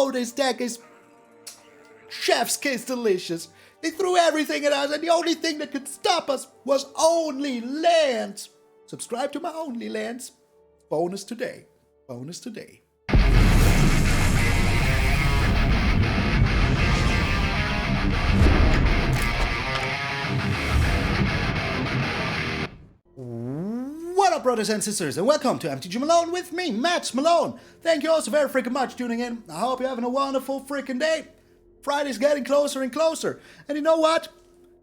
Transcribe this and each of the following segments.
know this deck is chef's kiss delicious. They threw everything at us, and the only thing that could stop us was only lands. Subscribe to my only lands. Bonus today. Bonus today. What up, brothers and sisters, and welcome to MTG Malone with me, Matt Malone. Thank you all so very freaking much for tuning in. I hope you're having a wonderful freaking day. Friday's getting closer and closer. And you know what?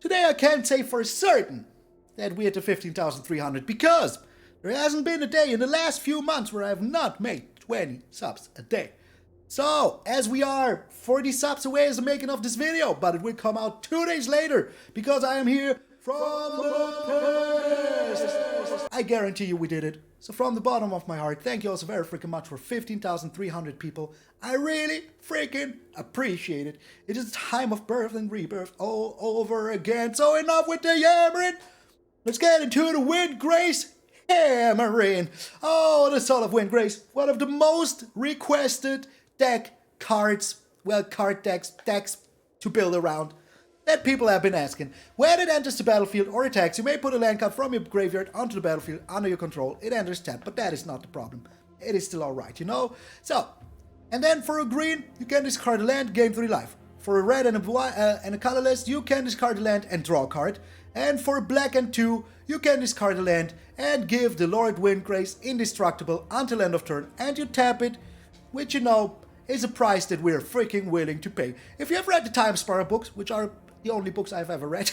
Today I can't say for certain that we hit the 15,300 because there hasn't been a day in the last few months where I have not made 20 subs a day. So, as we are 40 subs away as the making of this video, but it will come out 2 days later because I am here from the past. I guarantee you we did it. So from the bottom of my heart, thank you all so very freaking much for 15,300 people. I really freaking appreciate it. It is time of birth and rebirth all over again. So enough with the yammering. Let's get into the Windgrace hammering. Oh, the Soul of Windgrace. One of the most requested deck cards. Well, card decks to build around. That people have been asking. When it enters the battlefield or attacks, you may put a land card from your graveyard onto the battlefield under your control. It enters tapped, but that is not the problem. It is still alright, you know? So, and then for a green, you can discard a land, gain 3 life. For a red and a colorless, you can discard a land and draw a card. And for black and 2, you can discard a land and give the Lord Windgrace indestructible until end of turn. And you tap it, which you know is a price that we're freaking willing to pay. If you have read the Time Sparrow books, which are the only books I've ever read,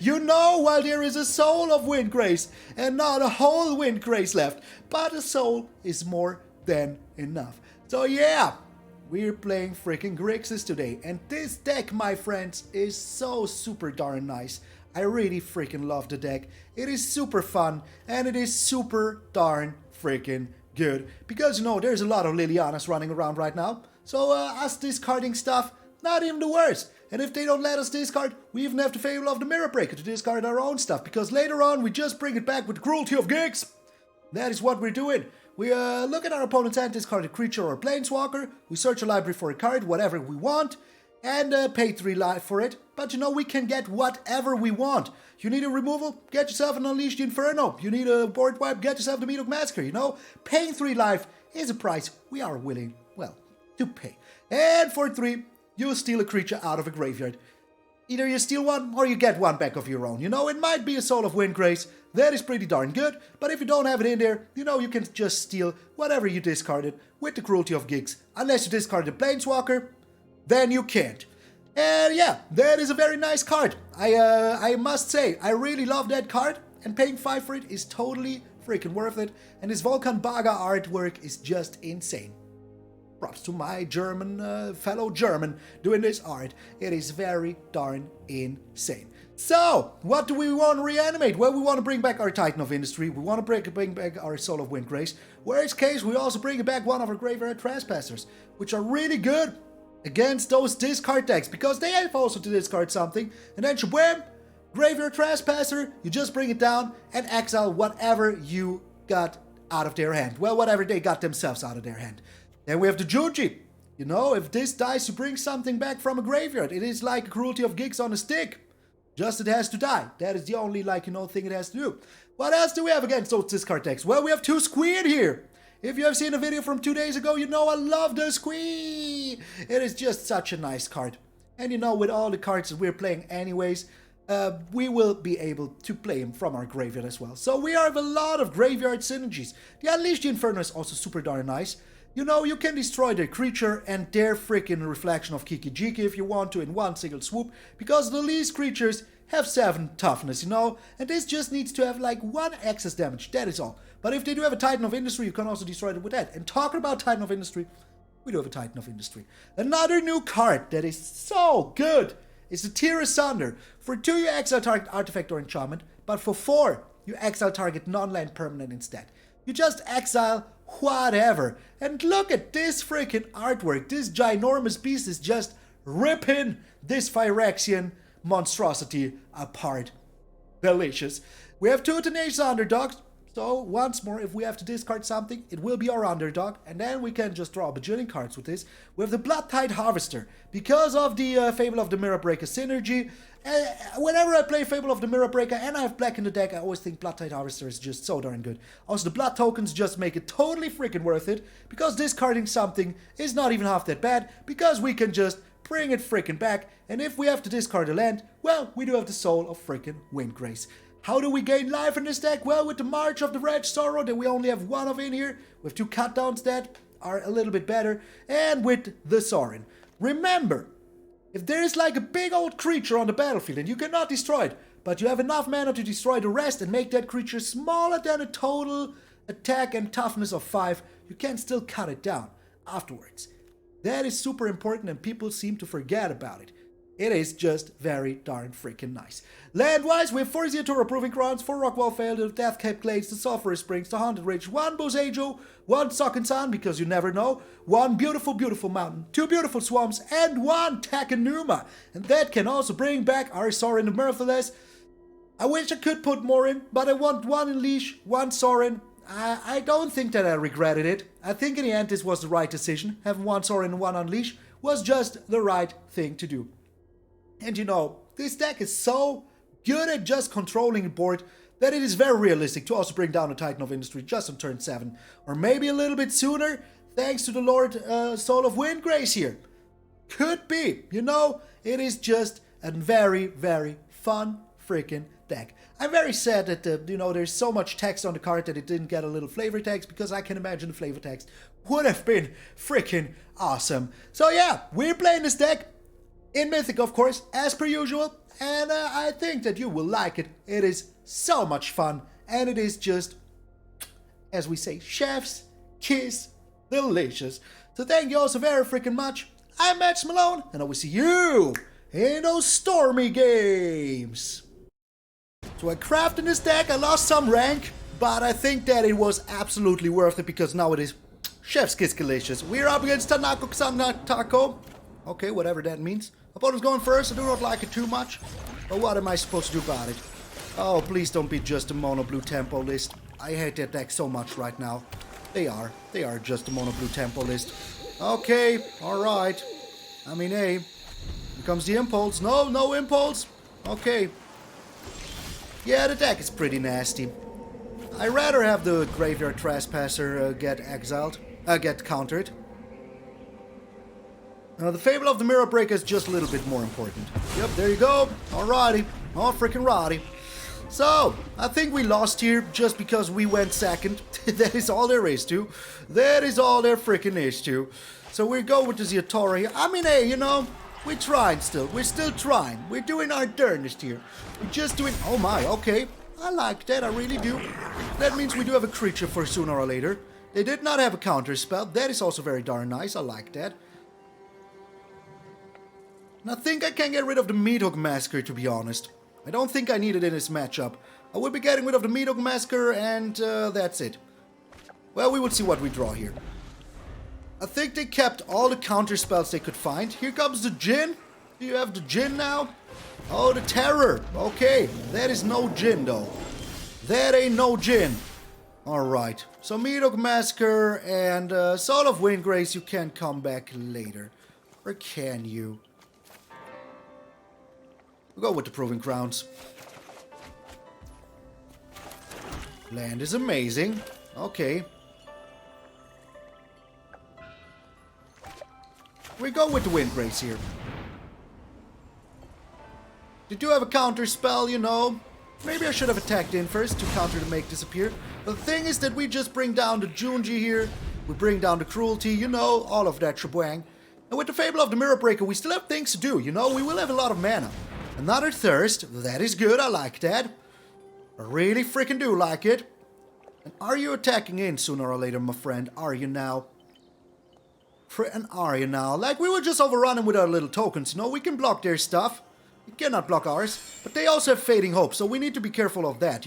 you know while there is a Soul of Windgrace and not a whole Windgrace left, but a soul is more than enough. So yeah, we're playing freaking Grixis today, and this deck, my friends, is so super darn nice. I really freaking love the deck. It is super fun, and it is super darn freaking good. Because, you know, there's a lot of Lilianas running around right now, so us discarding stuff, not even the worst. And if they don't let us discard, we even have the Fable of the Mirror Breaker to discard our own stuff, because later on we just bring it back with Cruelty of Gix. That is what we're doing. We look at our opponent's hand, discard a creature or a planeswalker, we search a library for a card, whatever we want, and pay 3 life for it. But you know, we can get whatever we want. You need a removal? Get yourself an Unleash the Inferno. You need a board wipe? Get yourself the Meathook Massacre, you know? Paying 3 life is a price we are willing, well, to pay. And for 3, you steal a creature out of a graveyard. Either you steal one or you get one back of your own. You know, it might be a Soul of Windgrace. That is pretty darn good. But if you don't have it in there, you know, you can just steal whatever you discarded with the Cruelty of Gix. Unless you discard the Planeswalker, then you can't. And yeah, that is a very nice card. I must say, I really love that card. And paying 5 for it is totally freaking worth it. And this Volkan Baga artwork is just insane. Props to my German, fellow German doing this art. It is very darn insane. So, what do we want to reanimate? Well, we want to bring back our Titan of Industry. We want to bring back our Soul of Windgrace. Worst case, we also bring back one of our Graveyard Trespassers, which are really good against those discard decks, because they have also to discard something. And then, shabwam, Graveyard Trespasser, you just bring it down and exile whatever you got out of their hand. Well, whatever they got themselves out of their hand. Then we have the Junji. You know, if this dies to bring something back from a graveyard, it is like a Cruelty of Gix on a stick. Just it has to die. That is the only, like, you know, thing it has to do. What else do we have against those discard decks? Well, we have 2 Squee in here. If you have seen a video from 2 days ago, you know I love the Squee. It is just such a nice card. And you know, with all the cards that we're playing anyways, we will be able to play them from our graveyard as well. So we have a lot of graveyard synergies. The Unleash the Inferno is also super darn nice. You know, you can destroy their creature and their freaking reflection of Kiki Jiki if you want to in one single swoop, because the least creatures have 7 toughness, you know, and this just needs to have like 1 excess damage, that is all. But if they do have a Titan of Industry, you can also destroy them with that. And talking about Titan of Industry, we do have a Titan of Industry. Another new card that is so good is the Tear Asunder. For 2, you exile target artifact or enchantment, but for 4, you exile target non-land permanent instead. You just exile whatever. And look at this freaking artwork. This ginormous beast is just ripping this Phyrexian monstrosity apart. Delicious. We have 2 Tenacious Underdogs. So, once more, if we have to discard something, it will be our underdog, and then we can just draw a bajillion cards with this. We have the Bloodtithe Harvester. Because of the Fable of the Mirror Breaker synergy, whenever I play Fable of the Mirror Breaker and I have black in the deck, I always think Bloodtithe Harvester is just so darn good. Also, the blood tokens just make it totally freaking worth it, because discarding something is not even half that bad, because we can just bring it freaking back, and if we have to discard a land, well, we do have the Soul of freaking Windgrace. How do we gain life in this deck? Well, with the March of the Red Sorrow that we only have one of in here, with 2 cutdowns that are a little bit better, and with the Sorin. Remember, if there is like a big old creature on the battlefield and you cannot destroy it, but you have enough mana to destroy the rest and make that creature smaller than a total attack and toughness of 5, you can still cut it down afterwards. That is super important and people seem to forget about it. It is just very darn freaking nice. Land-wise, we have 4 Ziatora Proving Grounds, 4 Rockfall Vale, the Deathcap Glades, the Sulfurous Springs, the Haunted Ridge, 1 Boseiju, 1 Sokenzan, because you never know, 1 beautiful, beautiful mountain, 2 beautiful swamps, and 1 Takenuma. And that can also bring back our Sorin the Mirthless. I wish I could put more in, but I want 1 Unleash, 1 Sorin. I don't think that I regretted it. I think in the end this was the right decision. Having 1 Sorin and 1 Unleash was just the right thing to do. And you know, this deck is so good at just controlling the board that it is very realistic to also bring down the Titan of Industry just on turn 7. Or maybe a little bit sooner, thanks to the Lord Soul of Windgrace here. Could be. You know, it is just a very, very fun freaking deck. I'm very sad that, there's so much text on the card that it didn't get a little flavor text, because I can imagine the flavor text would have been freaking awesome. So yeah, we're playing this deck in Mythic, of course, as per usual, and I think that you will like it. It is so much fun, and it is just, as we say, chef's kiss delicious. So thank you all so very freaking much. I'm MTgA Malone, and I will see you in those Stormy Games. So I crafted this deck, I lost some rank, but I think that it was absolutely worth it, because now it is chef's kiss delicious. We're up against Taco. Okay, whatever that means. Opponent's going first. I do not like it too much. But what am I supposed to do about it? Oh, please don't be just a mono blue tempo list. I hate that deck so much right now. They are just a mono blue tempo list. Okay, alright. I mean, hey. Here comes the impulse. No impulse. Okay. Yeah, the deck is pretty nasty. I'd rather have the Graveyard Trespasser get exiled. Get countered. The Fable of the Mirror Breaker is just a little bit more important. Yep, there you go. Alrighty. All freaking righty. So, I think we lost here just because we went second. That is all there is to. That is all there freaking is to. So we go with the Ziatora here. I mean, hey, we're trying still. We're still trying. We're doing our darnest here. We're just doing... Oh my, okay. I like that, I really do. That means we do have a creature for sooner or later. They did not have a counter spell. That is also very darn nice. I like that. And I think I can get rid of the Meathook Massacre, to be honest. I don't think I need it in this matchup. I will be getting rid of the Meathook Massacre, and that's it. Well, we will see what we draw here. I think they kept all the counter spells they could find. Here comes the Djinn. Do you have the Djinn now? Oh, the Terror. Okay, that is no Djinn, though. That ain't no Djinn. Alright, so Meathook Massacre and Soul of Windgrace, you can come back later. Or can you? We'll go with the Proving Grounds. Land is amazing. Okay. We go with the Windgrace here. They do have a counter spell, Maybe I should have attacked in first to counter to make disappear. But the thing is that we just bring down the Junji here. We bring down the Cruelty, all of that shebang. And with the Fable of the Mirror Breaker, we still have things to do, We will have a lot of mana. Another Thirst. That is good. I like that. I really freaking do like it. And are you attacking in sooner or later, my friend? Are you now? And are you now? Like, we will just overrun them with our little tokens, We can block their stuff. We cannot block ours. But they also have Fading Hope, so we need to be careful of that,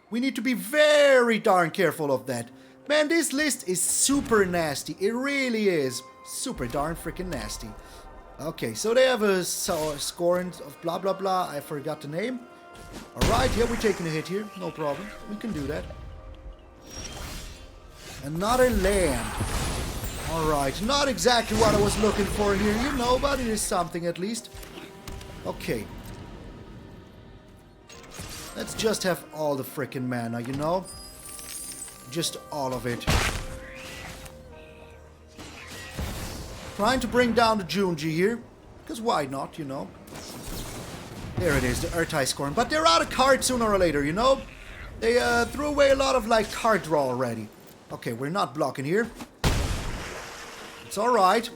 We need to be very darn careful of that. Man, this list is super nasty. It really is. Super darn freaking nasty. Okay, so they have a scorn of blah blah blah. I forgot the name. Alright, yeah, we're taking a hit here. No problem. We can do that. Another land. Alright, not exactly what I was looking for here, you know, but it is something at least. Okay. Let's just have all the frickin' mana, you know? Just all of it. Trying to bring down the Junji here. Because why not, you know? There it is, the Urtai scoring. But they're out of cards sooner or later, you know? They threw away a lot of, like, card draw already. Okay, we're not blocking here. It's alright.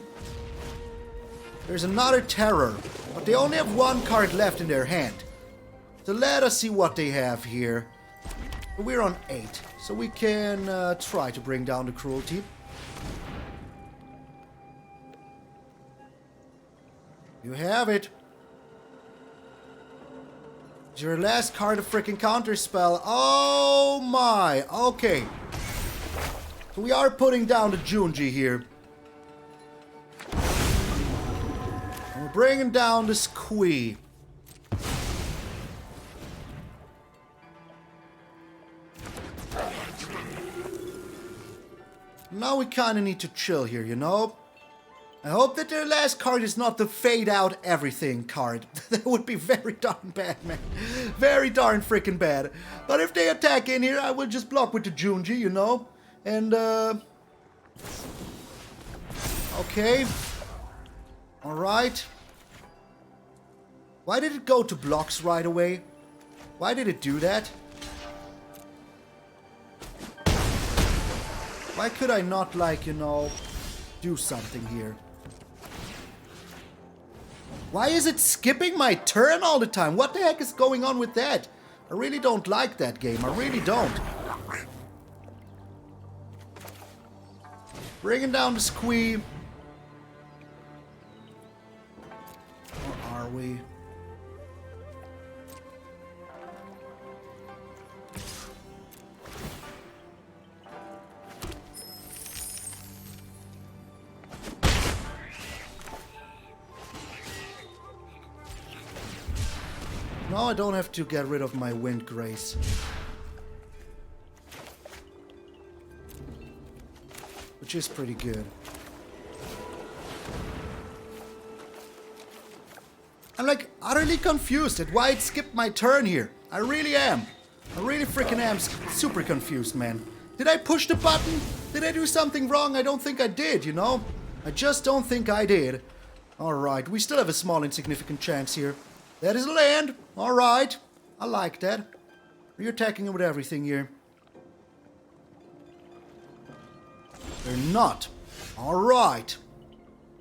There's another Terror. But they only have one card left in their hand. So let us see what they have here. We're on 8. So we can try to bring down the Cruelty. You have it. It's your last card of freaking counter spell. Oh my. Okay. So we are putting down the Junji here. And we're bringing down the Squee. Now we kind of need to chill here, you know? I hope that their last card is not the fade out everything card. That would be very darn bad, man. Very darn freaking bad. But if they attack in here, I will just block with the Junji, you know? And, okay. Alright. Why did it go to blocks right away? Why did it do that? Why could I not, like, you know, do something here? Why is it skipping my turn all the time? What the heck is going on with that? I really don't like that game. I really don't. Bringing down the Squee. Or are we? No, I don't have to get rid of my Windgrace. Which is pretty good. I'm like utterly confused at why it skipped my turn here. I really am. I really freaking am super confused, man. Did I push the button? Did I do something wrong? I don't think I did, you know? I just don't think I did. Alright, we still have a small insignificant chance here. That is land. Alright. I like that. You're attacking it with everything here. They're not. Alright.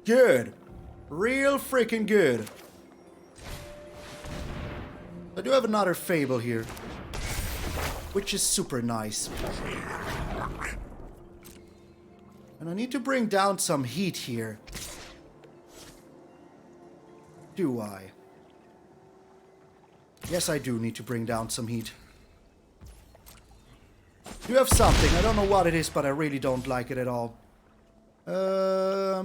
Good. Real freaking good. I do have another Fable here. Which is super nice. And I need to bring down some heat here. Do I? Yes, I do need to bring down some heat. You have something. I don't know what it is, but I really don't like it at all. I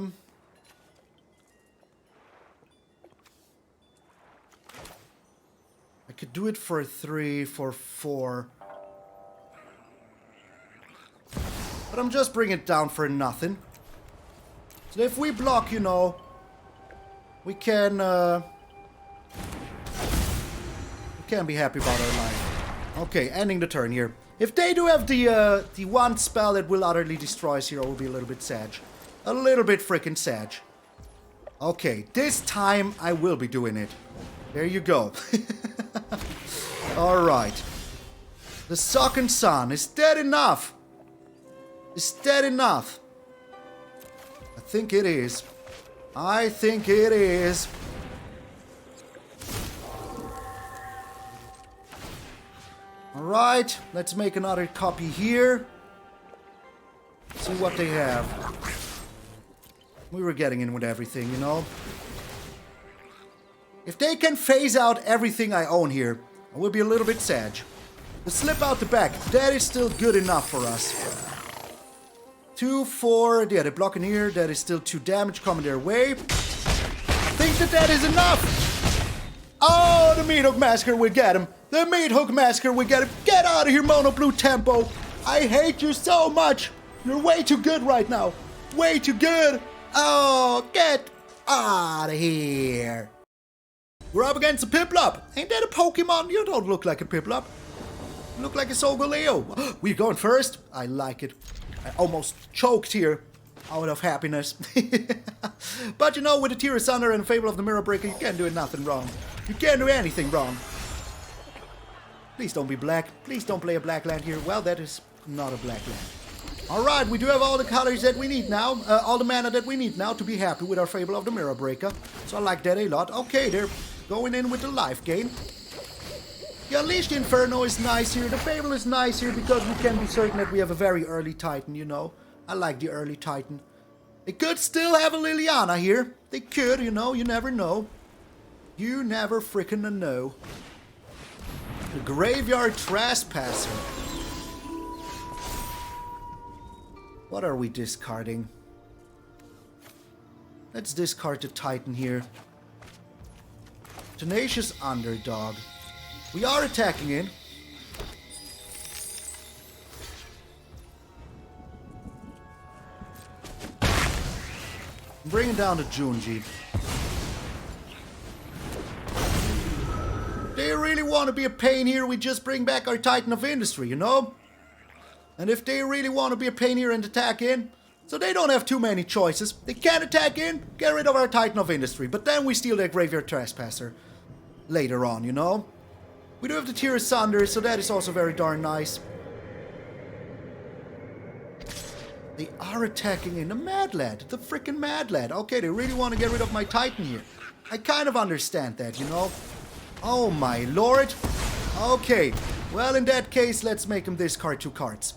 could do it for 3, for 4. But I'm just bringing it down for nothing. So if we block, you know, we can be happy about our life. Okay, ending the turn here. If they do have the one spell that will utterly destroy us here, I will be a little bit sad. A little bit freaking sad. Okay, this time I will be doing it. There you go. Alright. The Sokenzan, is that enough? Is that enough? I think it is. I think it is. Alright, let's make another copy here. See what they have. We were getting in with everything, you know. If they can phase out everything I own here, I will be a little bit sad. The slip out the back, that is still good enough for us. 2, 4, yeah, they're blocking here. That is still 2 damage coming their way. Think that is enough. Oh, the Meathook Massacre, we get him. The Meathook Massacre, we get him. Get out of here, Mono Blue Tempo. I hate you so much. You're way too good right now. Way too good. Oh, get out of here. We're up against a Piplup. Ain't that a Pokemon? You don't look like a Piplup. You look like a Solgaleo. We're going first. I like it. I almost choked here out of happiness. But you know, with the Tenacious Underdog and Fable of the Mirror Breaker, you can't do nothing wrong. You can't do anything wrong. Please don't be black. Please don't play a black land here. Well, that is not a black land. Alright, we do have all the colors that we need now. All the mana that we need now to be happy with our Fable of the Mirror Breaker. So I like that a lot. Okay, they're going in with the life gain. The Unleash the Inferno is nice here. The Fable is nice here because we can be certain that we have a very early Titan, you know. I like the early Titan. They could still have a Liliana here. They could, you know. You never know. You never frickin' know. The Graveyard Trespasser. What are we discarding? Let's discard the Titan here. Tenacious Underdog. We are attacking in. Bringing down the Junji. They really want to be a pain here, we just bring back our Titan of Industry, you know? And if they really want to be a pain here and attack in, so they don't have too many choices. They can attack in, get rid of our Titan of Industry, but then we steal their Graveyard Trespasser later on, you know? We do have the Tenacious Underdog, so that is also very darn nice. They are attacking in the Mad Lad, the freaking Mad Lad. Okay, they really want to get rid of my Titan here. I kind of understand that, you know? Oh my lord. Okay, well in that case, let's make him discard 2 cards.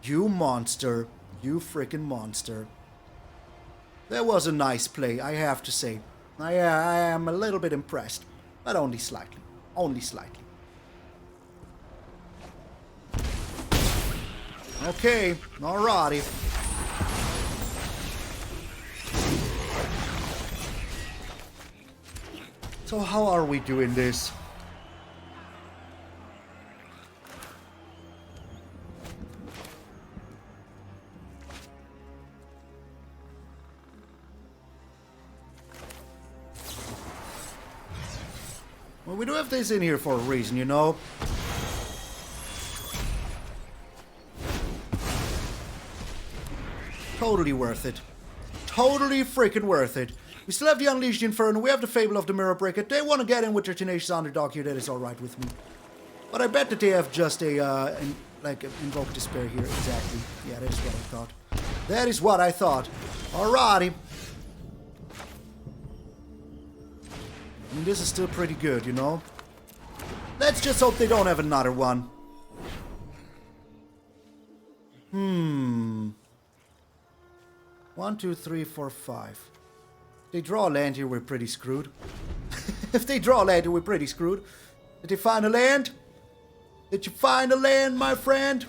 You monster. You freaking monster. That was a nice play, I have to say. I am a little bit impressed, but only slightly. Only slightly. Okay, alrighty. So how are we doing this? Well, we do have this in here for a reason, you know? Totally worth it. Totally freaking worth it. We still have the Unleash the Inferno, we have the Fable of the Mirror Breaker. They want to get in with their Tenacious Underdog here, that is alright with me. But I bet that they have just a, Invoke Despair here, exactly. Yeah, that is what I thought. That is what I thought. Alrighty. I mean, this is still pretty good, you know? Let's just hope they don't have another one. 1, 2, 3, 4, 5. If they draw a land here, we're pretty screwed. If they draw a land here, we're pretty screwed. Did they find a land? Did you find a land, my friend?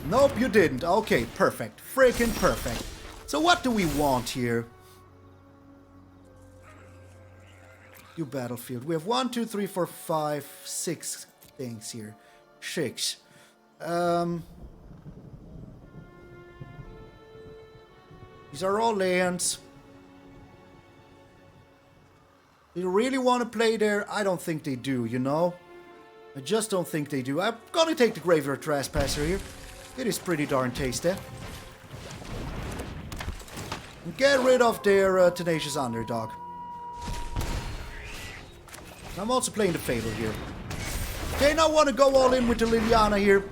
Nope, you didn't. Okay, perfect. Freaking perfect. So what do we want here? New battlefield. We have 1, 2, 3, 4, 5, 6 things here. 6. These are all lands. Do you really want to play there? I don't think they do, you know? I just don't think they do. I'm gonna take the Graveyard Trespasser here. It is pretty darn tasty. And get rid of their Tenacious Underdog. I'm also playing the Fable here. If they now want to go all in with the Liliana here,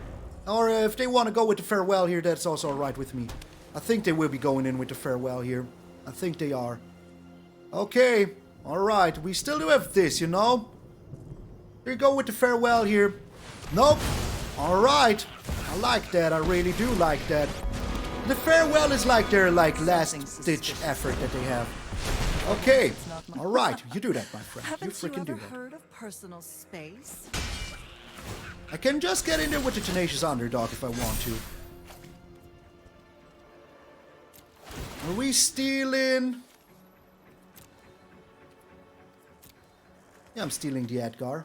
or if they want to go with the Farewell here, that's also alright with me. I think they will be going in with the Farewell here. I think they are. Okay, alright. We still do have this, you know? Here you go with the Farewell here. Nope. Alright. I like that. I really do like that. The Farewell is like their last-ditch effort that they have. Okay. Alright. You do that, my friend. You freaking do that. Heard of personal space? I can just get in there with the Tenacious Underdog if I want to. Are we stealing? Yeah, I'm stealing the Edgar.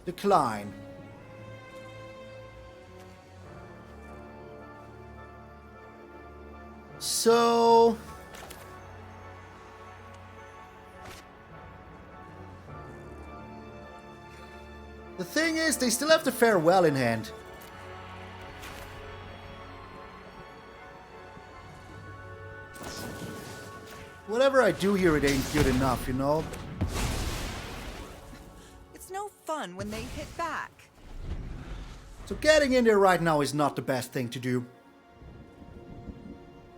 Decline. So... the thing is, they still have the Farewell in hand. Whatever I do here, it ain't good enough, you know? It's no fun when they hit back. So getting in there right now is not the best thing to do.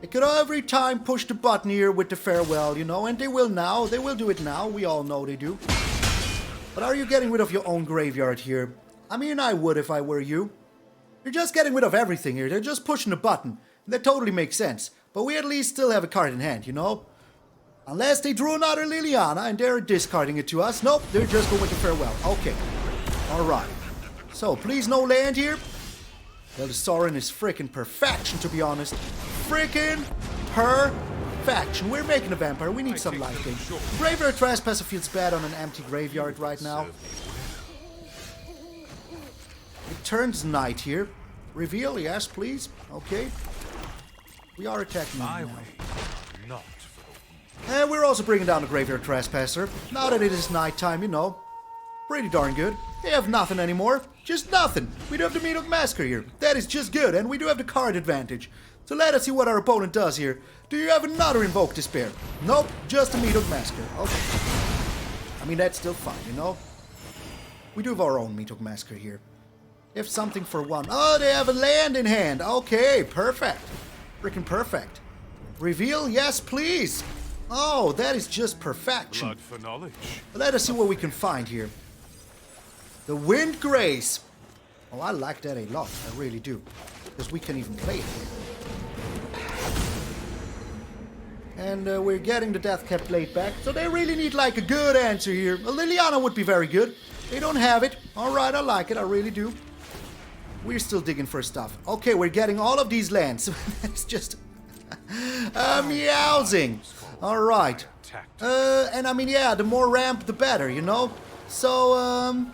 They could every time push the button here with the Farewell, you know, and they will now. They will do it now. We all know they do. But are you getting rid of your own graveyard here? I mean, I would if I were you. You're just getting rid of everything here. They're just pushing the button. And that totally makes sense. But we at least still have a card in hand, you know? Unless they drew another Liliana and they're discarding it to us. Nope, they're just going with the Farewell. Okay. Alright. So, please no land here. Well, the Sorin is freaking perfection, to be honest. Freaking perfection. We're making a vampire. We need some life gain. Graveyard Trespasser feels bad on an empty graveyard right now. It turns night here. Reveal, yes, please. Okay. We are attacking now. And we're also bringing down the Graveyard Trespasser. Now that it is nighttime, you know. Pretty darn good. They have nothing anymore. Just nothing. We do have the Meathook Massacre here. That is just good. And we do have the card advantage. So let us see what our opponent does here. Do you have another Invoke Despair? Nope. Just a Meathook Massacre. Okay. I mean, that's still fine, you know. We do have our own Meathook Massacre here. They have something for one. Oh, they have a land in hand. Okay, perfect. Freaking perfect. Reveal, yes, please. Oh, that is just perfection. Blood for knowledge. Let us see what we can find here. The Windgrace. Oh, I like that a lot. I really do. Because we can even play it here. And we're getting the Deathcap Glade back. So they really need like a good answer here. A Liliana would be very good. They don't have it. Alright, I like it. I really do. We're still digging for stuff. Okay, we're getting all of these lands. That's just... meowsing. Alright. And I mean, yeah, the more ramp, the better, you know? So,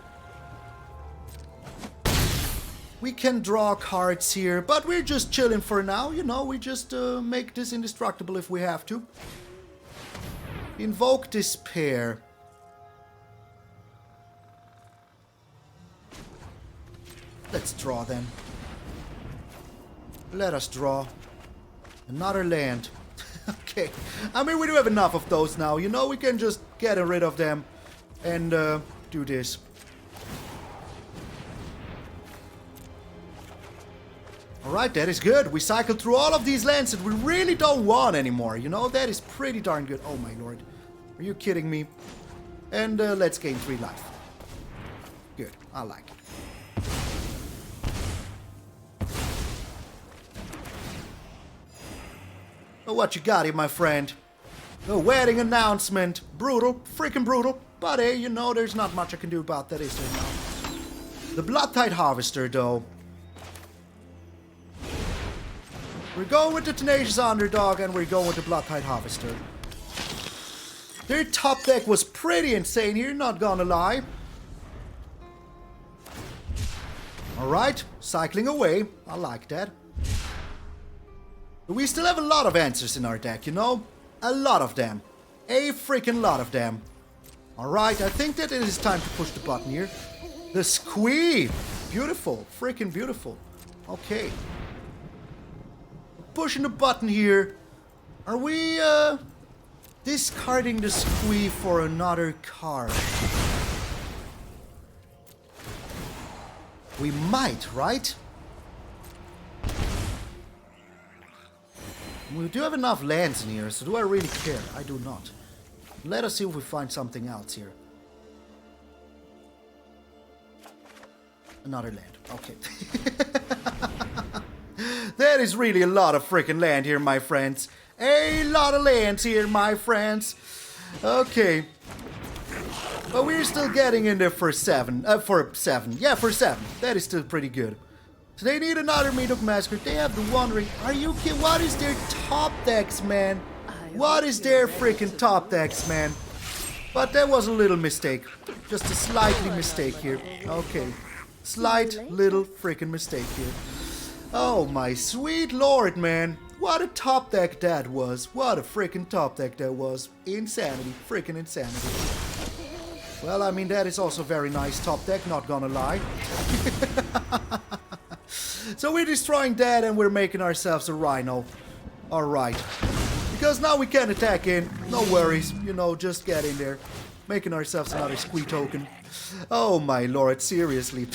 we can draw cards here, but we're just chilling for now, you know? We just make this indestructible if we have to. Invoke Despair. Let's draw then. Let us draw. Another land. Okay. I mean, we do have enough of those now. You know, we can just get rid of them and do this. Alright, that is good. We cycled through all of these lands that we really don't want anymore. You know, that is pretty darn good. Oh my lord. Are you kidding me? And let's gain 3 life. Good. I like it. Oh, what you got here, my friend? The wedding announcement. Brutal. Freaking brutal. But hey, you know, there's not much I can do about that, is there now? The Bloodtithe Harvester, though. We're going with the Tenacious Underdog, and we're going with the Bloodtithe Harvester. Their top deck was pretty insane here, not gonna lie. Alright, cycling away. I like that. We still have a lot of answers in our deck, you know? A lot of them. A freaking lot of them. Alright, I think that it is time to push the button here. The Squee! Beautiful. Freaking beautiful. Okay. Pushing the button here. Are we, discarding the Squee for another card? We might, right? We do have enough lands in here, so do I really care? I do not. Let us see if we find something else here. Another land. Okay. That is really a lot of freaking land here, my friends. A lot of lands here, my friends. Okay. But we're still getting in there for 7. For 7. Yeah, for 7. That is still pretty good. So they need another Meathook Massacre. They have the wondering, are you kidding? What is their top decks, man? What is their freaking top decks, man? But there was a little mistake. Just a slightly mistake here. Okay. Slight little freaking mistake here. Oh my sweet lord, man. What a top deck that was. What a freaking top deck that was. Insanity. Freaking insanity. Well, I mean, that is also very nice top deck, not gonna lie. So we're destroying that and we're making ourselves a Rhino. Alright. Because now we can attack in. No worries. You know, just get in there. Making ourselves another Squee token. Oh my lord, seriously.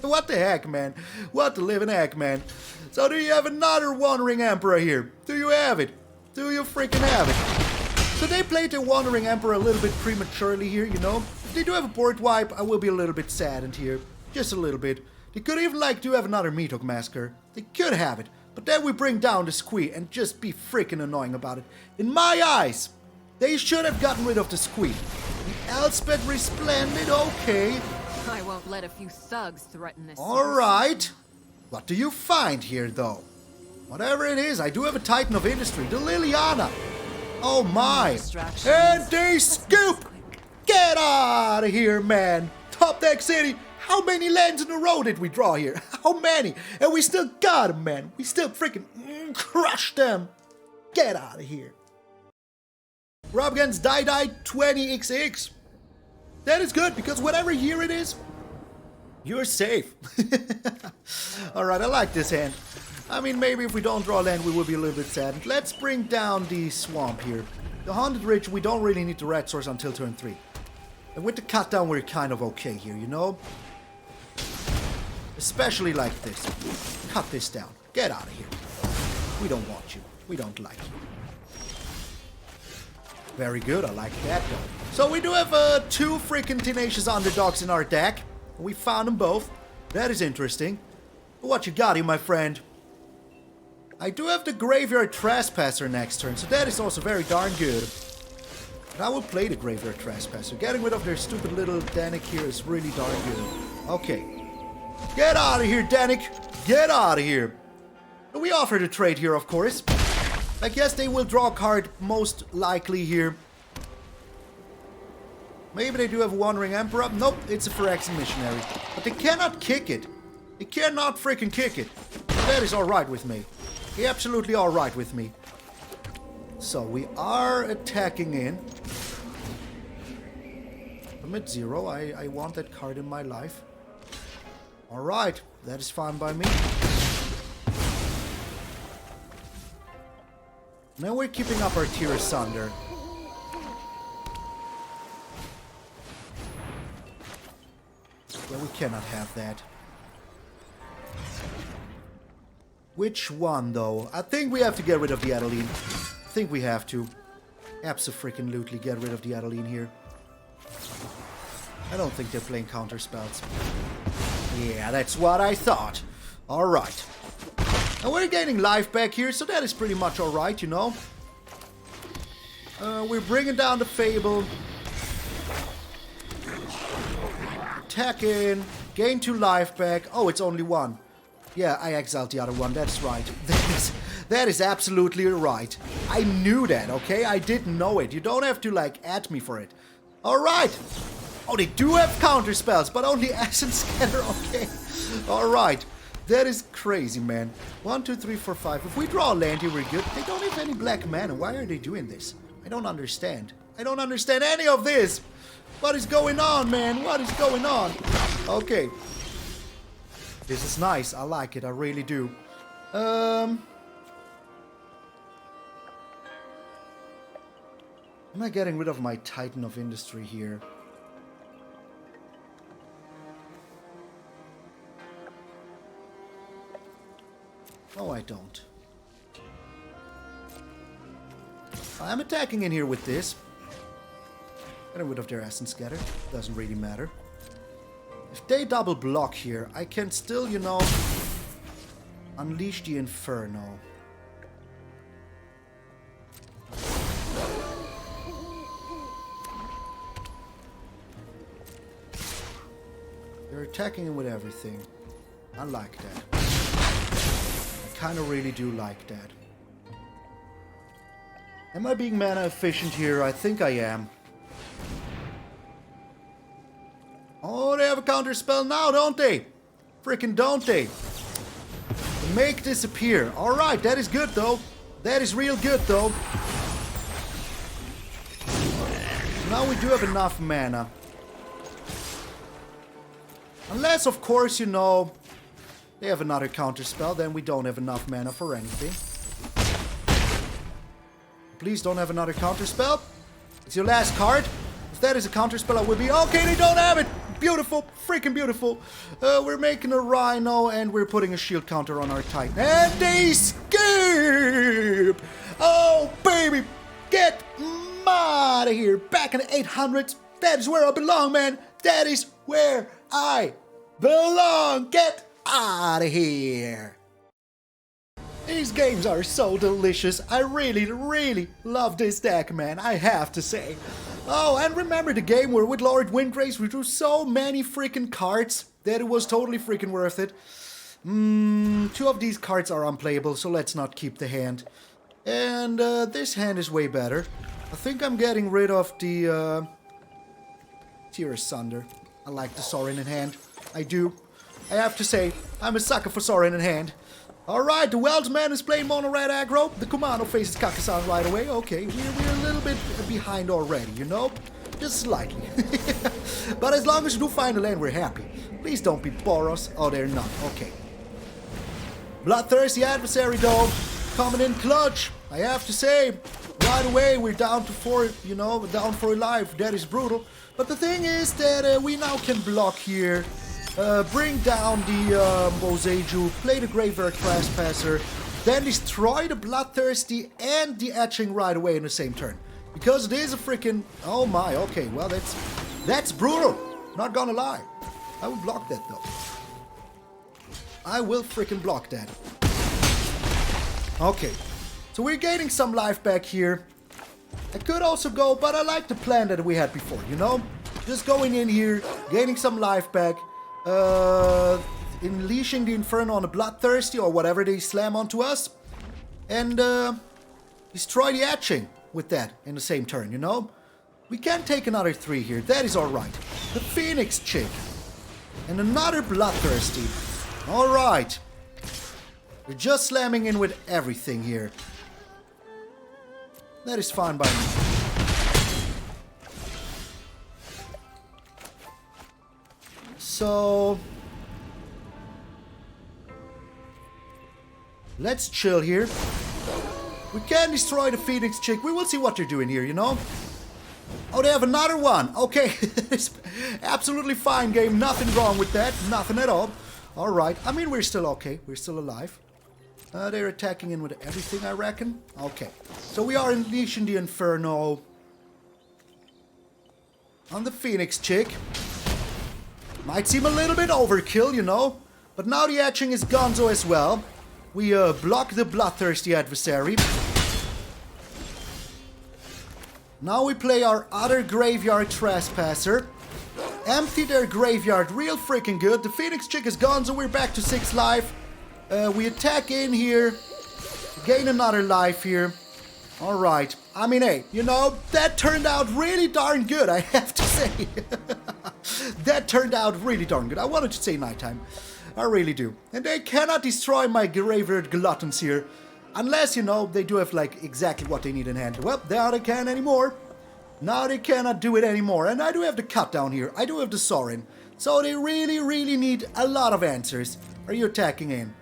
What the heck, man? What the living heck, man? So do you have another Wandering Emperor here? Do you have it? Do you freaking have it? So they played the Wandering Emperor a little bit prematurely here, you know? If they do have a board wipe, I will be a little bit saddened here. Just a little bit. They could even like to have another Meathook Massacre. They could have it. But then we bring down the Squee and just be freaking annoying about it. In my eyes, they should have gotten rid of the Squee. The Elspeth Resplendent, okay. I won't let a few thugs threaten this. Alright. What do you find here, though? Whatever it is, I do have a Titan of Industry, the Liliana. Oh my. And they scoop! Get out of here, man. Top Deck City. How many lands in a row did we draw here? How many? And we still got them, man. We still freaking crushed them. Get out of here. We're up against Die 20XX. That is good, because whatever year it is, you're safe. Alright, I like this hand. I mean, maybe if we don't draw land, we will be a little bit sad. Let's bring down the Swamp here. The Haunted Ridge, we don't really need the red source until turn 3. And with the cut down, we're kind of okay here, you know? Especially like this. Cut this down. Get out of here. We don't want you. We don't like you. Very good. I like that, though. So we do have 2 freaking Tenacious Underdogs in our deck. We found them both. That is interesting. But what you got here, my friend? I do have the Graveyard Trespasser next turn, so that is also very darn good. And I will play the Graveyard Trespasser. Getting rid of their stupid little Danik here is really darn good. Okay. Get out of here, Danik! Get out of here! We offer the trade here, of course. I guess they will draw a card most likely here. Maybe they do have a Wandering Emperor. Nope, it's a Phyrexian Missionary. But they cannot kick it. They cannot freaking kick it. That is alright with me. Absolutely alright with me. So we are attacking in. I'm at 0. I want that card in my life. Alright, that is fine by me. Now we're keeping up our tier asunder. Yeah, we cannot have that. Which one, though? I think we have to get rid of the Adeline. I think we have to. Abso-freaking-lutely get rid of the Adeline here. I don't think they're playing counter spells. Yeah, that's what I thought. Alright. And we're gaining life back here, so that is pretty much alright, you know. We're bringing down the Fable. Attack in. Gain 2 life back. Oh, it's only 1. Yeah, I exiled the other one. That's right. That is absolutely right. I knew that, okay? I didn't know it. You don't have to, like, at me for it. Alright. Oh, they do have counter spells, but only Essence Scatter. Okay. Alright. That is crazy, man. 1, 2, 3, 4, 5. If we draw a land here, we're good. They don't have any black mana. Why are they doing this? I don't understand. I don't understand any of this. What is going on, man? What is going on? Okay. This is nice. I like it. I really do. Am I getting rid of my Titan of Industry here? No, I don't. I'm attacking in here with this. Getting rid of their Essence Scatter. Doesn't really matter. If they double block here, I can still, you know, Unleash the Inferno. They're attacking him with everything. I like that. I kind of really do like that. Am I being mana efficient here? I think I am. Oh, they have a counter spell now, don't they? Freaking don't they? Make disappear. Alright, that is good though. That is real good though. Now we do have enough mana. Unless, of course, you know, they have another counter spell, then we don't have enough mana for anything. Please don't have another counter spell. It's your last card. If that is a counter spell, I would be okay. They don't have it. Beautiful, freaking beautiful. We're making a Rhino and we're putting a shield counter on our Titan. And they escape! Oh, baby, get out of here. Back in the 800s. That is where I belong, man. That is where I belong. Get out of here. These games are so delicious. I really, really love this deck, man. I have to say. Oh, and remember the game where with Soul of Windgrace we drew so many freaking cards that it was totally freaking worth it. 2 of these cards are unplayable, so let's not keep the hand. And this hand is way better. I think I'm getting rid of the Tear Asunder. I like the Sorin in hand. I do. I have to say, I'm a sucker for Sorin in hand. Alright, the Weldsman is playing mono red aggro. The Kumano faces Kakasan right away. Okay, we're a little bit behind already, you know? Just slightly. But as long as you do find a lane, we're happy. Please don't be Boros. Oh, they're not. Okay. Bloodthirsty adversary, though. Coming in clutch. I have to say, right away, we're down to 4, you know, down for a life. That is brutal. But the thing is that we now can block here. Bring down the Boseiju, play the Graveyard Trespasser, then destroy the Bloodthirsty and the Etching right away in the same turn. Because it is a freaking... Oh my, okay, well that's brutal. Not gonna lie. I will block that though. I will freaking block that. Okay, so we're gaining some life back here. I could also go, but I like the plan that we had before, you know? Just going in here, gaining some life back. Unleashing the Inferno on the Bloodthirsty or whatever they slam onto us. And destroy the Etching with that in the same turn, you know? We can take another 3 here, that is alright. The Phoenix Chick. And another Bloodthirsty. Alright. We're just slamming in with everything here. That is fine by me. So let's chill here. We can destroy the Phoenix Chick. We will see what they're doing here, you know? Oh, they have another one. Okay. Absolutely fine game. Nothing wrong with that. Nothing at all. Alright. I mean, we're still okay. We're still alive. They're attacking in with everything, I reckon. Okay. So we are unleashing the Inferno on the Phoenix Chick. Might seem a little bit overkill, you know. But now the Etching is gonzo as well. We block the Bloodthirsty adversary. Now we play our other Graveyard Trespasser. Empty their graveyard real freaking good. The Phoenix Chick is gone, so we're back to 6 life. We attack in here. Gain another life here. Alright. I mean, hey, you know, that turned out really darn good, I have to say. That turned out really darn good. I wanted to say nighttime. I really do. And they cannot destroy my Graveyard Gluttons here. Unless, you know, they do have, like, exactly what they need in hand. Well, now they can't anymore. Now they cannot do it anymore. And I do have the cut down here. I do have the Sorin. So they really, really need a lot of answers. Are you attacking in?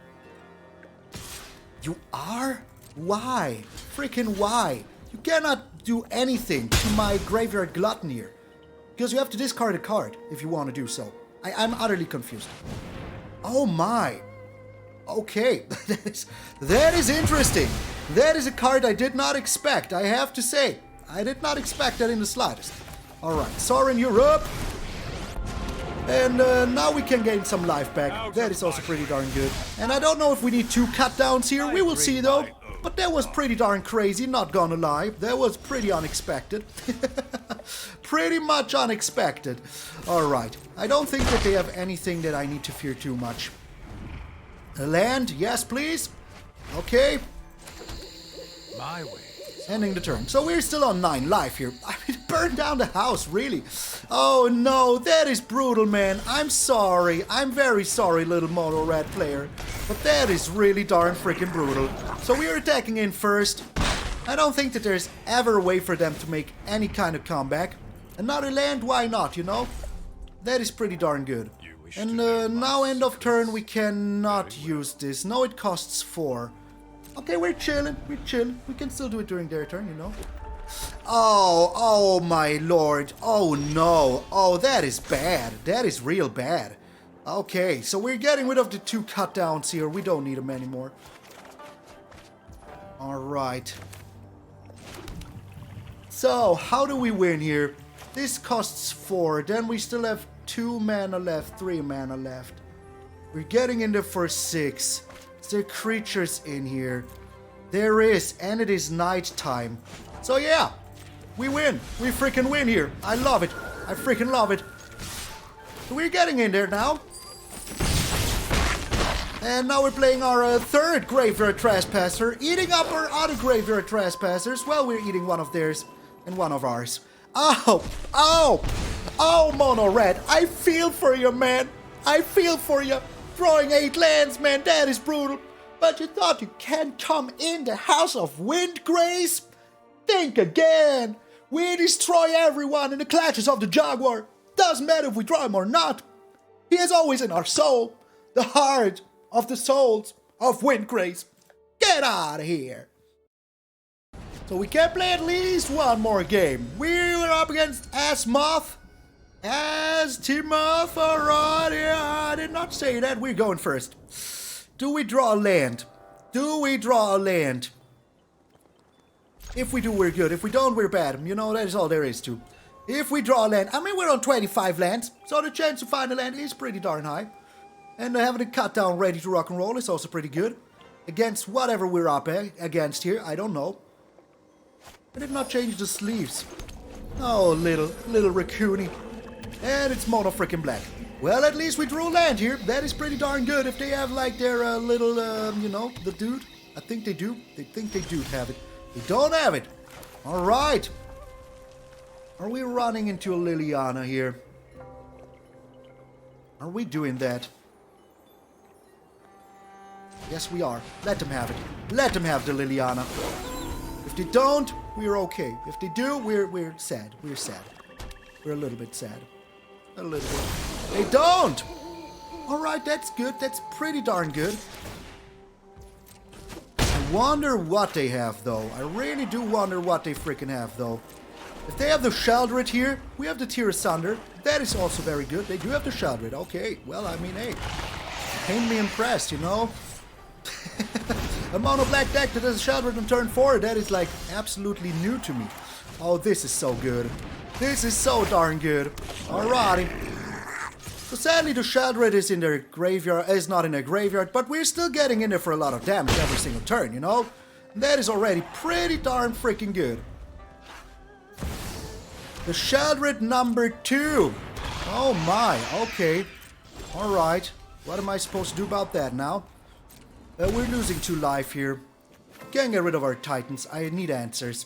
You are? Why? Freaking why? You cannot do anything to my Graveyard Glutton here. Because you have to discard a card if you want to do so. I'm utterly confused. Oh my. Okay. that is interesting. That is a card I did not expect, I have to say. I did not expect that in the slightest. Alright, Sorin, you're up. And now we can gain some life back. That is also pretty darn good. And I don't know if we need 2 cut downs here. We will see though. But that was pretty darn crazy, not gonna lie. That was pretty unexpected. Pretty much unexpected. Alright. I don't think that they have anything that I need to fear too much. A land? Yes, please. Okay. My way. Ending the turn. So we're still on 9 life here. I mean, burn down the house, really. Oh no, that is brutal, man. I'm sorry. I'm very sorry, little mono red player. But that is really darn freaking brutal. So we are attacking in first. I don't think that there's ever a way for them to make any kind of comeback. Another land, why not, you know? That is pretty darn good. And now end of turn we cannot use this. No, it costs 4. Okay, we're chilling. We can still do it during their turn, you know. Oh my lord. Oh no. Oh, that is bad. That is real bad. Okay, so we're getting rid of the 2 cut downs here. We don't need them anymore. Alright. So, how do we win here? This costs 4. Then we still have 2 mana left, 3 mana left. We're getting in there for 6. Is there creatures in here? There is, and it is night time. So yeah, we win. We freaking win here. I love it. I freaking love it. So we're getting in there now. And now we're playing our 3rd Graveyard Trespasser, eating up our other Graveyard Trespassers. Well, we're eating one of theirs and one of ours. Oh, oh, oh, Mono Red. I feel for you, man. I feel for you. Throwing 8 lands, man, that is brutal. But you thought you can't come in the House of Windgrace? Think again. We destroy everyone in the clutches of the Jaguar. Doesn't matter if we draw him or not. He is always in our soul. The heart of the souls of Windgrace. Get out of here. So we can play at least one more game. We're up against Asmoth. Timoth, alright, yeah, I did not say that. We're going first. Do we draw a land? Do we draw a land? If we do, we're good. If we don't, we're bad. You know, that is all there is to. If we draw a land, I mean, we're on 25 lands, so the chance to find a land is pretty darn high. And having a cut down ready to rock and roll is also pretty good. Against whatever we're up against here, I don't know. I did not change the sleeves. Oh, little raccoony. And it's mono freaking black. Well, at least we drew land here. That is pretty darn good. If they have like their little, you know, the dude. I think they do. They think they do have it. They don't have it. All right. Are we running into a Liliana here? Are we doing that? Yes, we are. Let them have it. Let them have the Liliana. If they don't, we're okay. If they do, we're sad. We're sad. We're a little bit sad. A little bit. They don't! Alright, that's good. That's pretty darn good. I wonder what they have, though. I really do wonder what they freaking have, though. If they have the Sheldred here, we have the Tear Asunder. That is also very good. They do have the Sheldred. Okay, well, I mean, hey. Paint me impressed, you know? A mono black deck that has a Sheldred on turn 4, that is like absolutely new to me. Oh, this is so good. This is so darn good. Alrighty. So sadly the Sheldred is in their graveyard, is not in their graveyard, but we're still getting in there for a lot of damage every single turn, you know? And that is already pretty darn freaking good. The Sheldred number 2. Oh my, okay. Alright. What am I supposed to do about that now? We're losing 2 life here. Can't get rid of our Titans. I need answers.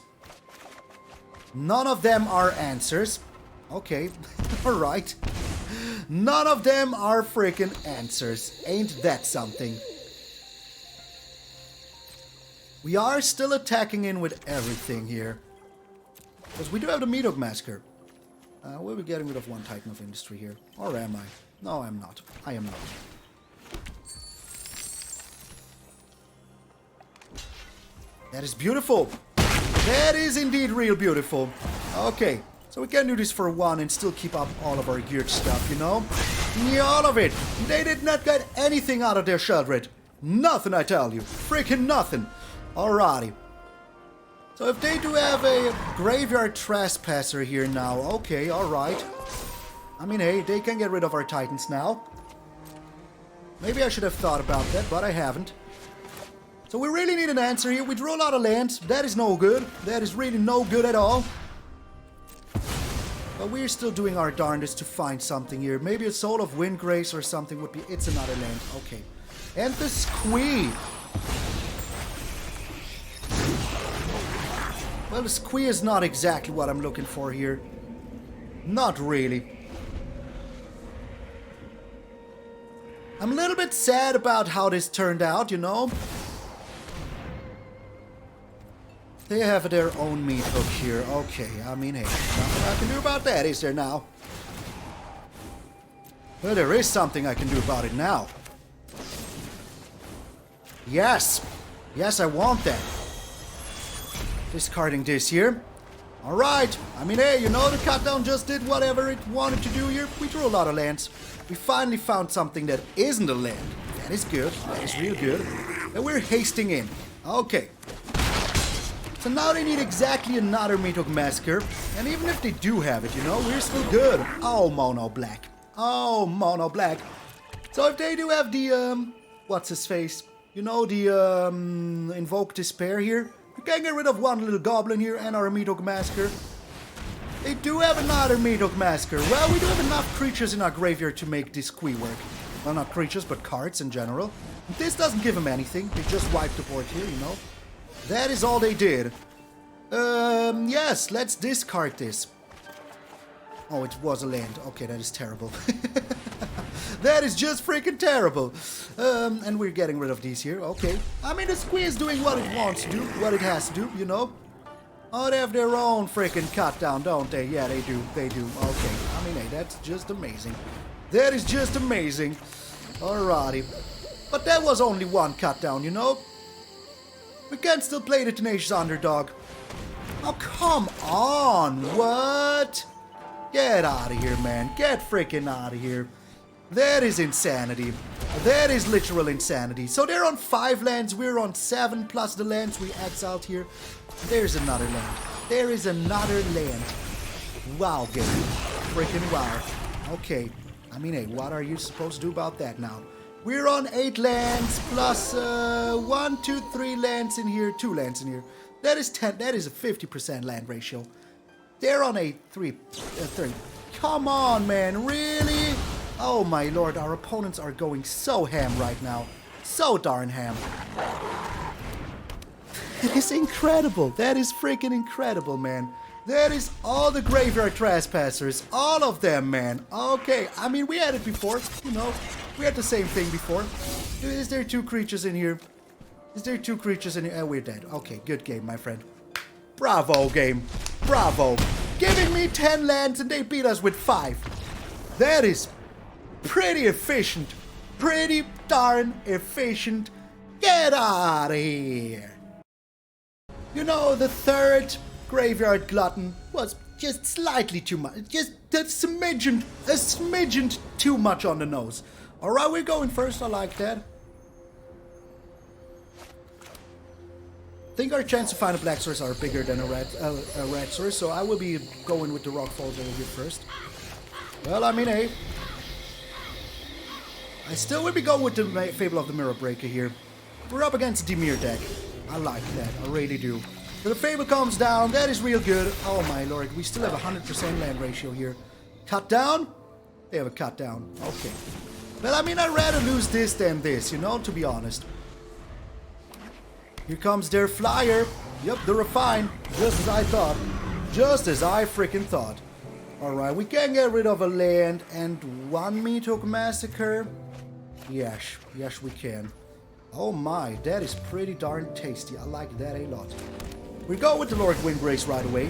None of them are answers. Okay, alright. None of them are freaking answers. Ain't that something? We are still attacking in with everything here. Because we do have the Meathook Massacre. We'll be getting rid of 1 Titan of Industry here. Or am I? No, I'm not. I am not. That is beautiful. That is indeed real beautiful. Okay, so we can do this for 1 and still keep up all of our geared stuff, you know? Yeah, all of it. They did not get anything out of their Sheldred. Nothing, I tell you. Freaking nothing. Alrighty. So if they do have a Graveyard Trespasser here now, okay, alright. I mean, hey, they can get rid of our Titans now. Maybe I should have thought about that, but I haven't. So we really need an answer here. We drew a lot of lands. That is no good. That is really no good at all. But we're still doing our darndest to find something here. Maybe a Soul of Windgrace or something would be... It's another land. Okay. And the Squee. Well, the Squee is not exactly what I'm looking for here. Not really. I'm a little bit sad about how this turned out, you know. They have their own Meathook here. Okay, I mean, hey, nothing I can do about that, is there now? Well, there is something I can do about it now. Yes! Yes, I want that. Discarding this here. Alright, I mean, hey, you know, the cutdown just did whatever it wanted to do here. We drew a lot of lands. We finally found something that isn't a land. That is good. That is real good. And we're hasting in. Okay. So now they need exactly another Meathook Massacre. And even if they do have it, you know, we're still good. Oh, mono black. Oh, mono black. So if they do have the, what's his face? You know, the, Invoke Despair here. We can get rid of one little goblin here and our Meathook Massacre. They do have another Meathook Massacre. Well, we do have enough creatures in our graveyard to make this Squee work. Well, not creatures, but cards in general. This doesn't give them anything. They just wiped the board here, you know. That is all they did. Yes, let's discard this. Oh, it was a land. Okay, that is terrible. That is just freaking terrible. And we're getting rid of these here. Okay. I mean, the Squee is doing what it wants to do, what it has to do, you know. Oh, they have their own freaking cut down, don't they? Yeah, they do. They do. Okay. I mean, hey, that's just amazing. That is just amazing. Alrighty. But that was only one cut down, you know. We can still play the Tenacious Underdog. Oh, come on. What? Get out of here, man. Get freaking out of here. That is insanity. That is literal insanity. So they're on 5 lands. We're on 7 plus the lands we exiled here. There's another land. There is another land. Wow, game. Freaking wow. Okay. I mean, hey, what are you supposed to do about that now? We're on 8 lands plus 1, 2, 3 lands in here. 2 lands in here. That is 10. That is a 50% land ratio. They're on a 3. Come on, man. Really? Oh, my lord. Our opponents are going so ham right now. So darn ham. That is incredible. That is freaking incredible, man. That is all the Graveyard Trespassers. All of them, man. Okay. I mean, we had it before. You know, we had the same thing before. Is there 2 creatures in here? Is there 2 creatures in here? Oh, we're dead. Okay, good game, my friend. Bravo, game. Bravo. Giving me 10 lands and they beat us with 5. That is pretty efficient. Pretty darn efficient. Get out of here. You know, the 3rd Graveyard Glutton was just slightly too much. Just a smidgen too much on the nose. Alright, we're going first. I like that. I think our chance to find a black source are bigger than a red source, so I will be going with the Rockfall Vale here first. Well, I mean, hey. I still will be going with the Fable of the Mirror Breaker here. We're up against the Dimir deck. I like that, I really do. So the Fable comes down, that is real good. Oh my lord, we still have a 100% land ratio here. Cut down? They have a cut down, okay. Well, I mean, I'd rather lose this than this, you know, to be honest. Here comes their flyer. Yep, the Refine. Just as I thought. Just as I freaking thought. Alright, we can get rid of a land and 1 Meathook Massacre. Yes, yes we can. Oh my, that is pretty darn tasty. I like that a lot. We go with the Soul of Windgrace right away.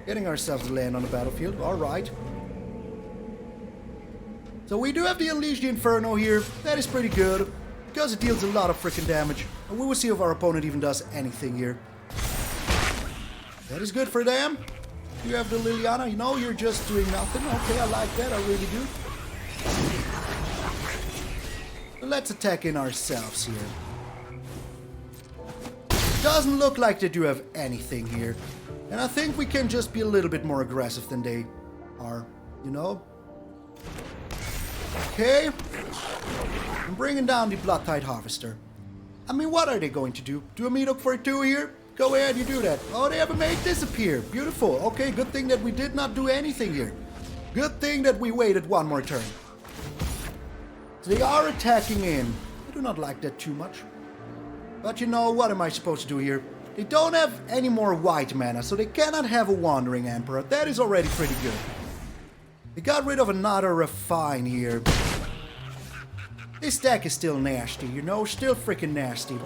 Getting ourselves a land on the battlefield. Alright. So we do have the Unleash the Inferno here. That is pretty good. Because it deals a lot of freaking damage. And we will see if our opponent even does anything here. That is good for them. You have the Liliana. You know, you're just doing nothing. Okay, I like that. I really do. So let's attack in ourselves here. Doesn't look like they do have anything here. And I think we can just be a little bit more aggressive than they are. You know? Okay. I'm bringing down the Bloodtithe Harvester. I mean, what are they going to do? Do a Meathook for 2 here? Go ahead, you do that. Oh, they have a Make disappear. Beautiful. Okay, good thing that we did not do anything here. Good thing that we waited 1 more turn. So they are attacking in. I do not like that too much. But you know, what am I supposed to do here? They don't have any more white mana, so they cannot have a Wandering Emperor. That is already pretty good. They got rid of another Refine here. This deck is still nasty, you know, still freaking nasty.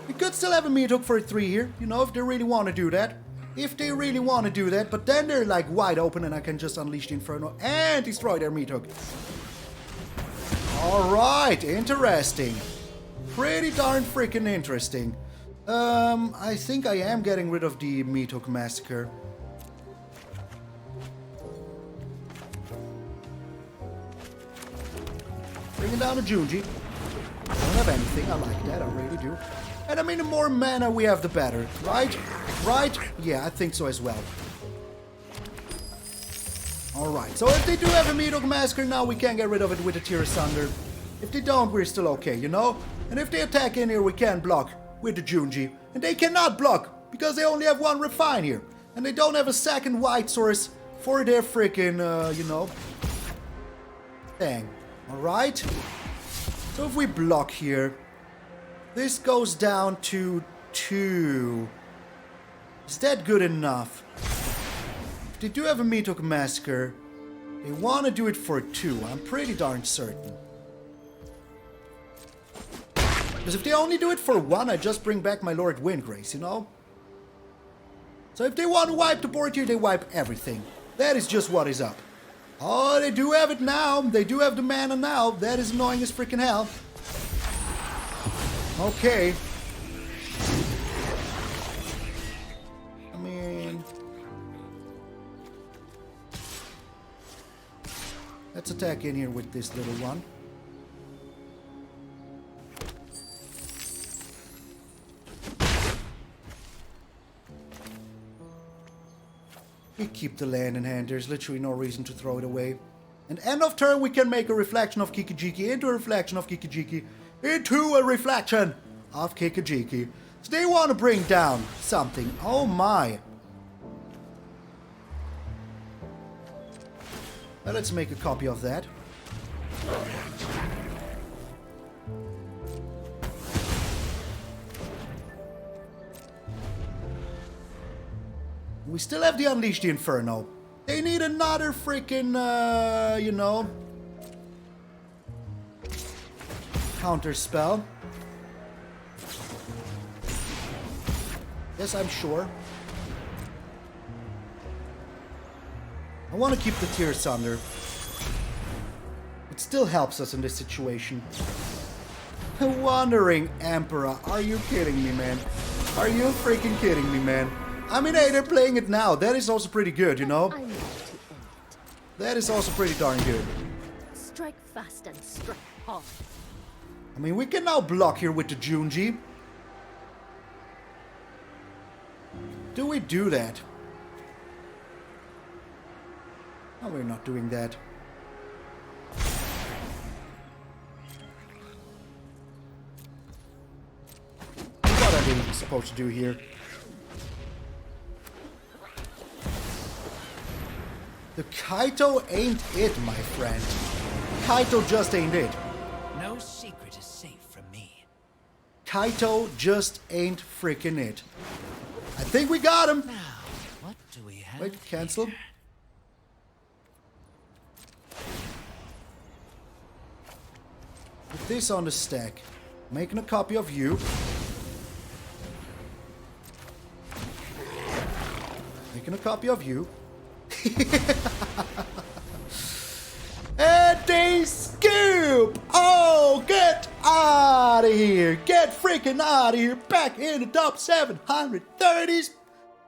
We could still have a Meathook for a 3 here, you know, if they really want to do that. If they really want to do that, but then they're like wide open and I can just Unleash the Inferno and destroy their Meathook. Alright, interesting. Pretty darn freaking interesting. I think I am getting rid of the Meathook Massacre. Bringing down a Junji. I don't have anything, I like that, I really do. And I mean, the more mana we have, the better, right? Right? Yeah, I think so as well. Alright, so if they do have a Meathook Massacre now, we can get rid of it with a Tear Asunder. If they don't, we're still okay, you know? And if they attack in here, we can block with the Junji. And they cannot block, because they only have one Refine here. And they don't have a second white source for their freaking, you know, thing. Alright? So if we block here, this goes down to 2. Is that good enough? If they do have a Meathook Massacre, they want to do it for 2. I'm pretty darn certain. Because if they only do it for 1, I just bring back my Lord Windgrace, you know? So if they want to wipe the board here, they wipe everything. That is just what is up. Oh, they do have it now. They do have the mana now. That is annoying as freaking hell. Okay. I mean... let's attack in here with this little one. We keep the land in hand. There's literally no reason to throw it away. And end of turn, we can make a reflection of Kikijiki into a reflection of Kikijiki into a reflection of Kikijiki. So they want to bring down something. Oh my. Well, let's make a copy of that. We still have the Unleash the Inferno. They need another freaking, you know, counter spell. Yes, I'm sure. I want to keep the Tear Asunder. It still helps us in this situation. Wandering Emperor. Are you kidding me, man? Are you freaking kidding me, man? I mean, hey, they're playing it now. That is also pretty good, you know? That is also pretty darn good. Strike fast and strike hard. I mean, we can now block here with the Junji. Do we do that? No, we're not doing that. What are we supposed to do here? The Kaito ain't it, my friend. Kaito just ain't it. No secret is safe from me. Kaito just ain't freaking it. I think we got him. Now, what do we have? Wait, cancel. here? Put this on the stack. Making a copy of you. Making a copy of you. And they scoop! Oh, get out of here! Get freaking out of here! Back in the top 730s!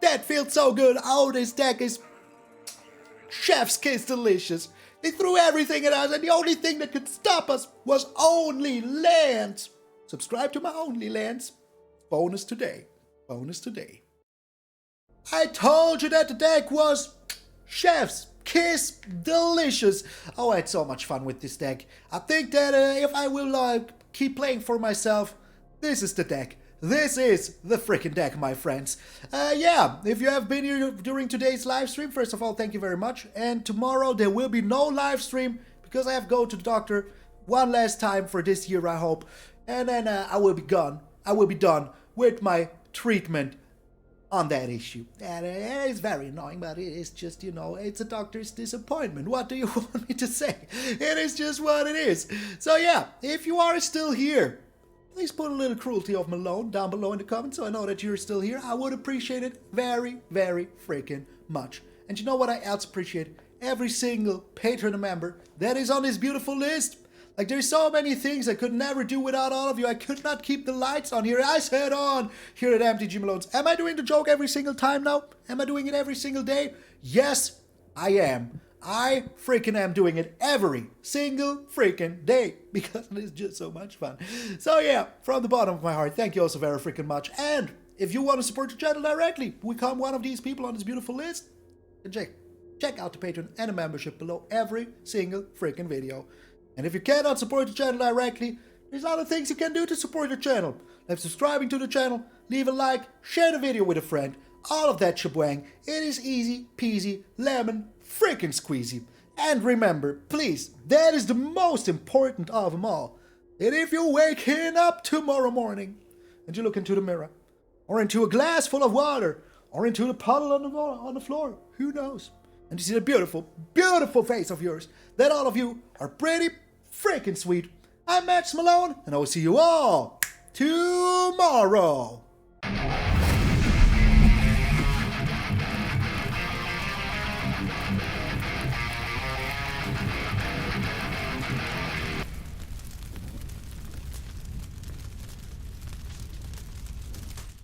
That feels so good! Oh, this deck is chef's kiss delicious! They threw everything at us, and the only thing that could stop us was only lands! Subscribe to my only lands. Bonus today. Bonus today. I told you that the deck was chef's kiss delicious. Oh, I had so much fun with this deck. I think that if I will keep playing for myself, this is the deck. This is the freaking deck, my friends. Yeah, if you have been here during today's live stream, first of all, thank you very much. And tomorrow there will be no live stream because I have to go to the doctor one last time for this year, I hope. And then I will be gone. I will be done with my treatment on that issue. And it is very annoying, but it is just, it's a doctor's disappointment. What do you want me to say? It is just what it is. So yeah, if you are still here, please put a little Cruelty of Malone down below in the comments so I know that you're still here. I would appreciate it very, very freaking much. And you know what I else appreciate? Every single Patreon member that is on this beautiful list. Like, there's so many things I could never do without all of you. I could not keep the lights on here. I said on here at MTG Malone's. Am I doing the joke every single time now? Am I doing it every single day? Yes, I am. I freaking am doing it every single freaking day because it is just so much fun. So yeah, from the bottom of my heart, thank you all so very freaking much. And if you want to support the channel directly, become one of these people on this beautiful list, check out the Patreon and the membership below every single freaking video. And if you cannot support the channel directly, there's other things you can do to support the channel. Like subscribing to the channel, leave a like, share the video with a friend, all of that shebang. It is easy peasy, lemon, freaking squeezy. And remember, please, that is the most important of them all, that if you're waking up tomorrow morning and you look into the mirror, or into a glass full of water, or into the puddle on the floor, who knows? And you see the beautiful, beautiful face of yours, that all of you are pretty freaking sweet. I'm MTgA Malone, and I will see you all tomorrow.